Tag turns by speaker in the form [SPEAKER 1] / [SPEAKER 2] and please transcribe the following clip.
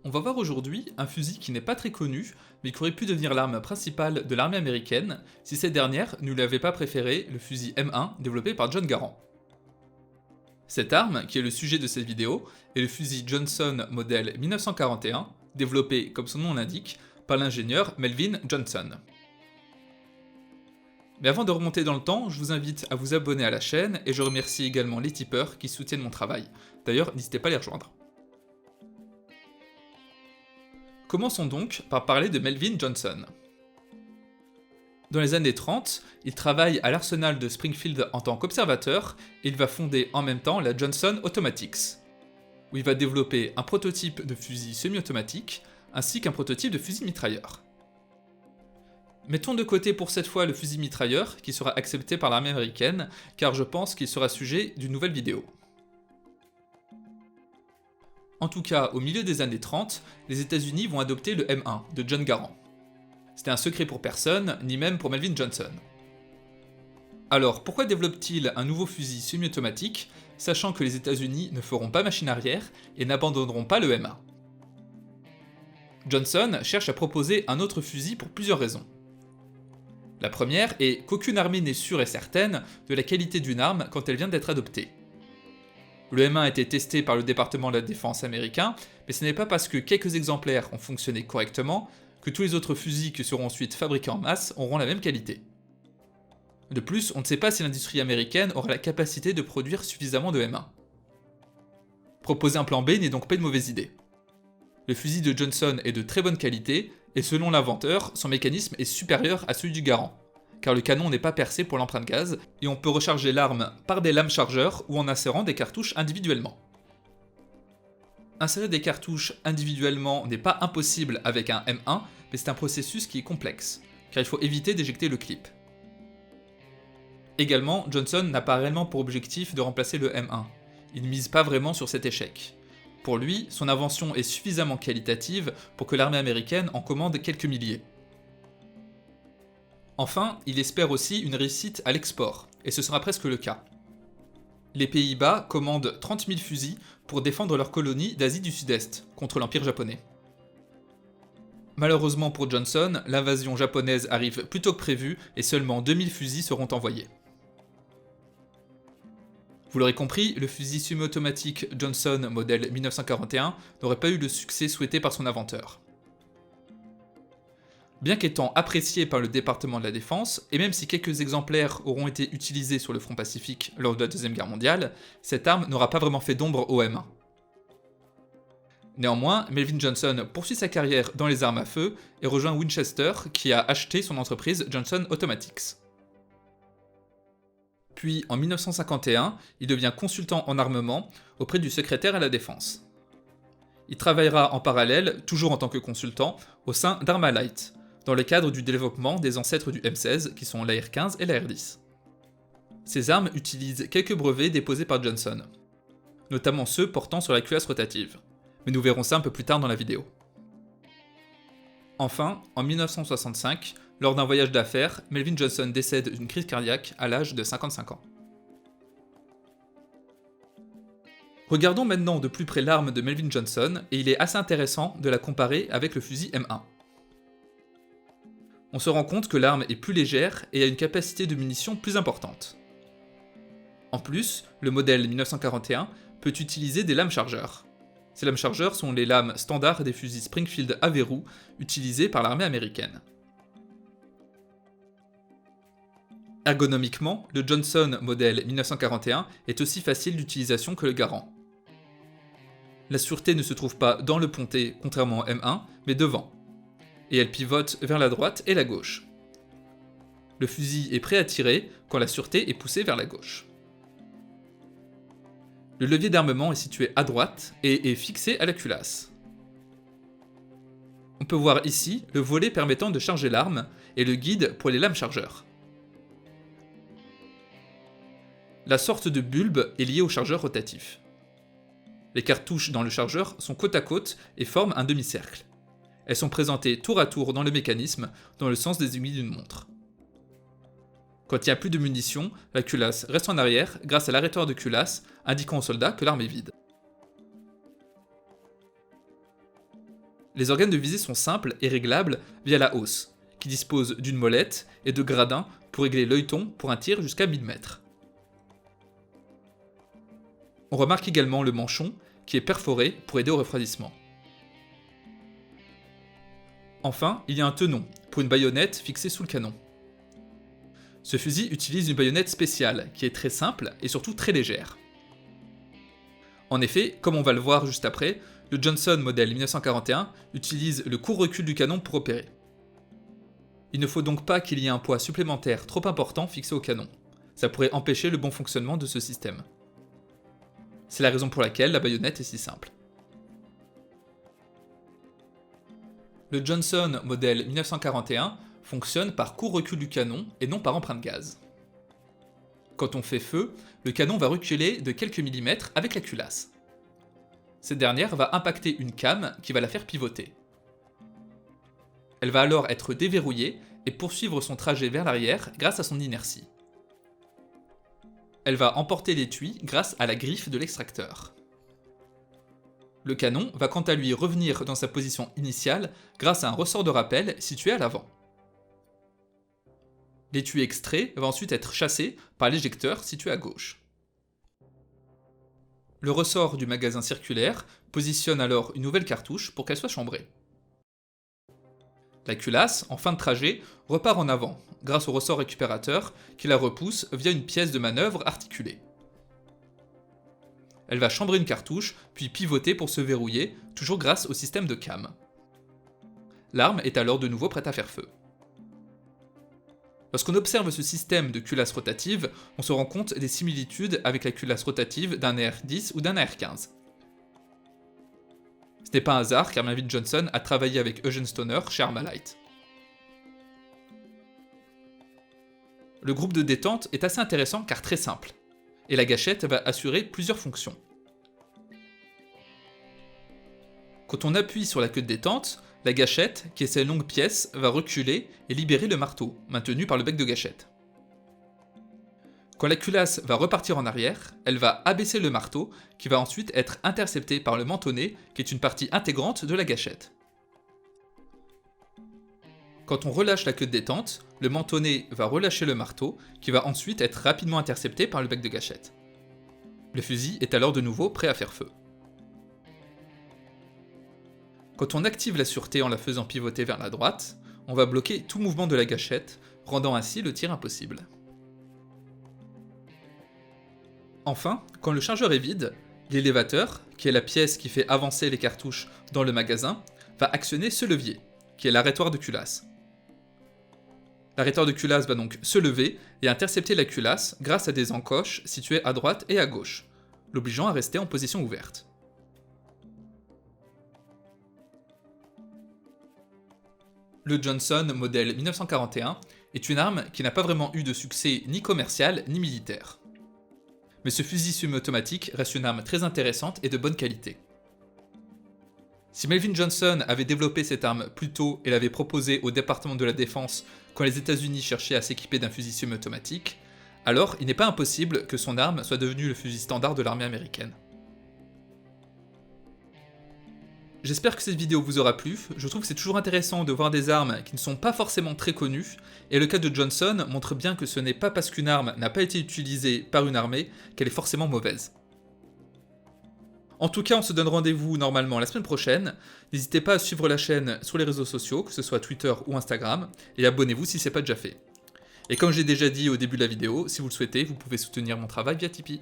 [SPEAKER 1] On va voir aujourd'hui un fusil qui n'est pas très connu, mais qui aurait pu devenir l'arme principale de l'armée américaine si cette dernière ne lui avait pas préféré le fusil M1 développé par John Garand. Cette arme, qui est le sujet de cette vidéo, est le fusil Johnson modèle 1941, développé, comme son nom l'indique, par l'ingénieur Melvin Johnson. Mais avant de remonter dans le temps, je vous invite à vous abonner à la chaîne et je remercie également les tipeurs qui soutiennent mon travail. D'ailleurs, n'hésitez pas à les rejoindre. Commençons donc par parler de Melvin Johnson. Dans les années 30, il travaille à l'arsenal de Springfield en tant qu'observateur et il va fonder en même temps la Johnson Automatics, où il va développer un prototype de fusil semi-automatique ainsi qu'un prototype de fusil mitrailleur. Mettons de côté pour cette fois le fusil mitrailleur qui sera accepté par l'armée américaine car je pense qu'il sera sujet d'une nouvelle vidéo. En tout cas, au milieu des années 30, les États-Unis vont adopter le M1 de John Garand. C'était un secret pour personne, ni même pour Melvin Johnson. Alors, pourquoi développe-t-il un nouveau fusil semi-automatique, sachant que les États-Unis ne feront pas machine arrière et n'abandonneront pas le M1 ? Johnson cherche à proposer un autre fusil pour plusieurs raisons. La première est qu'aucune armée n'est sûre et certaine de la qualité d'une arme quand elle vient d'être adoptée. Le M1 a été testé par le département de la défense américain, mais ce n'est pas parce que quelques exemplaires ont fonctionné correctement que tous les autres fusils qui seront ensuite fabriqués en masse auront la même qualité. De plus, on ne sait pas si l'industrie américaine aura la capacité de produire suffisamment de M1. Proposer un plan B n'est donc pas une mauvaise idée. Le fusil de Johnson est de très bonne qualité, et selon l'inventeur, son mécanisme est supérieur à celui du Garand, car le canon n'est pas percé pour l'empreinte gaz, et on peut recharger l'arme par des lames chargeurs ou en insérant des cartouches individuellement. Insérer des cartouches individuellement n'est pas impossible avec un M1, mais c'est un processus qui est complexe, car il faut éviter d'éjecter le clip. Également, Johnson n'a pas réellement pour objectif de remplacer le M1. Il ne mise pas vraiment sur cet échec. Pour lui, son invention est suffisamment qualitative pour que l'armée américaine en commande quelques milliers. Enfin, il espère aussi une réussite à l'export, et ce sera presque le cas. Les Pays-Bas commandent 30 000 fusils pour défendre leur colonie d'Asie du Sud-Est contre l'Empire japonais. Malheureusement pour Johnson, l'invasion japonaise arrive plus tôt que prévu et seulement 2000 fusils seront envoyés. Vous l'aurez compris, le fusil semi-automatique Johnson modèle 1941 n'aurait pas eu le succès souhaité par son inventeur. Bien qu'étant apprécié par le département de la défense, et même si quelques exemplaires auront été utilisés sur le front Pacifique lors de la Deuxième Guerre mondiale, cette arme n'aura pas vraiment fait d'ombre au M1. Néanmoins, Melvin Johnson poursuit sa carrière dans les armes à feu et rejoint Winchester qui a acheté son entreprise Johnson Automatics. Puis en 1951, il devient consultant en armement auprès du secrétaire à la défense. Il travaillera en parallèle, toujours en tant que consultant, au sein d'Armalite, dans le cadre du développement des ancêtres du M16 qui sont l'AR-15 et l'AR-10. Ces armes utilisent quelques brevets déposés par Johnson, notamment ceux portant sur la cuirasse rotative, mais nous verrons ça un peu plus tard dans la vidéo. Enfin, en 1965, lors d'un voyage d'affaires, Melvin Johnson décède d'une crise cardiaque à l'âge de 55 ans. Regardons maintenant de plus près l'arme de Melvin Johnson, et il est assez intéressant de la comparer avec le fusil M1. On se rend compte que l'arme est plus légère et a une capacité de munitions plus importante. En plus, le modèle 1941 peut utiliser des lames chargeurs. Ces lames chargeurs sont les lames standards des fusils Springfield à verrou utilisés par l'armée américaine. Ergonomiquement, le Johnson modèle 1941 est aussi facile d'utilisation que le Garand. La sûreté ne se trouve pas dans le pontet, contrairement au M1, mais devant, et elle pivote vers la droite et la gauche. Le fusil est prêt à tirer quand la sûreté est poussée vers la gauche. Le levier d'armement est situé à droite et est fixé à la culasse. On peut voir ici le volet permettant de charger l'arme et le guide pour les lames chargeurs. La sorte de bulbe est liée au chargeur rotatif. Les cartouches dans le chargeur sont côte à côte et forment un demi-cercle. Elles sont présentées tour à tour dans le mécanisme, dans le sens des aiguilles d'une montre. Quand il n'y a plus de munitions, la culasse reste en arrière grâce à l'arrêteur de culasse, indiquant aux soldats que l'arme est vide. Les organes de visée sont simples et réglables via la hausse, qui dispose d'une molette et de gradins pour régler l'œilleton pour un tir jusqu'à 1000 mètres. On remarque également le manchon, qui est perforé pour aider au refroidissement. Enfin, il y a un tenon, pour une baïonnette fixée sous le canon. Ce fusil utilise une baïonnette spéciale, qui est très simple et surtout très légère. En effet, comme on va le voir juste après, le Johnson modèle 1941 utilise le court recul du canon pour opérer. Il ne faut donc pas qu'il y ait un poids supplémentaire trop important fixé au canon. Ça pourrait empêcher le bon fonctionnement de ce système. C'est la raison pour laquelle la baïonnette est si simple. Le Johnson modèle 1941 fonctionne par court recul du canon et non par empreinte gaz. Quand on fait feu, le canon va reculer de quelques millimètres avec la culasse. Cette dernière va impacter une came qui va la faire pivoter. Elle va alors être déverrouillée et poursuivre son trajet vers l'arrière grâce à son inertie. Elle va emporter l'étui grâce à la griffe de l'extracteur. Le canon va quant à lui revenir dans sa position initiale grâce à un ressort de rappel situé à l'avant. L'étui extrait va ensuite être chassé par l'éjecteur situé à gauche. Le ressort du magasin circulaire positionne alors une nouvelle cartouche pour qu'elle soit chambrée. La culasse, en fin de trajet, repart en avant, grâce au ressort récupérateur qui la repousse via une pièce de manœuvre articulée. Elle va chambrer une cartouche, puis pivoter pour se verrouiller, toujours grâce au système de came. L'arme est alors de nouveau prête à faire feu. Lorsqu'on observe ce système de culasse rotative, on se rend compte des similitudes avec la culasse rotative d'un AR-10 ou d'un AR-15. Ce n'est pas un hasard car Melvin Johnson a travaillé avec Eugene Stoner chez Armalite. Le groupe de détente est assez intéressant car très simple, et la gâchette va assurer plusieurs fonctions. Quand on appuie sur la queue de détente, la gâchette, qui est cette longue pièce, va reculer et libérer le marteau, maintenu par le bec de gâchette. Quand la culasse va repartir en arrière, elle va abaisser le marteau, qui va ensuite être intercepté par le mentonnet, qui est une partie intégrante de la gâchette. Quand on relâche la queue de détente, le mentonnet va relâcher le marteau, qui va ensuite être rapidement intercepté par le bec de gâchette. Le fusil est alors de nouveau prêt à faire feu. Quand on active la sûreté en la faisant pivoter vers la droite, on va bloquer tout mouvement de la gâchette, rendant ainsi le tir impossible. Enfin, quand le chargeur est vide, l'élévateur, qui est la pièce qui fait avancer les cartouches dans le magasin, va actionner ce levier, qui est l'arrêtoire de culasse. L'arrêteur de culasse va donc se lever et intercepter la culasse grâce à des encoches situées à droite et à gauche, l'obligeant à rester en position ouverte. Le Johnson modèle 1941 est une arme qui n'a pas vraiment eu de succès ni commercial ni militaire. Mais ce fusil semi-automatique reste une arme très intéressante et de bonne qualité. Si Melvin Johnson avait développé cette arme plus tôt et l'avait proposée au département de la défense quand les États-Unis cherchaient à s'équiper d'un fusil semi-automatique, alors il n'est pas impossible que son arme soit devenue le fusil standard de l'armée américaine. J'espère que cette vidéo vous aura plu, je trouve que c'est toujours intéressant de voir des armes qui ne sont pas forcément très connues, et le cas de Johnson montre bien que ce n'est pas parce qu'une arme n'a pas été utilisée par une armée qu'elle est forcément mauvaise. En tout cas, on se donne rendez-vous normalement la semaine prochaine, n'hésitez pas à suivre la chaîne sur les réseaux sociaux, que ce soit Twitter ou Instagram, et abonnez-vous si ce n'est pas déjà fait. Et comme j'ai déjà dit au début de la vidéo, si vous le souhaitez, vous pouvez soutenir mon travail via Tipeee.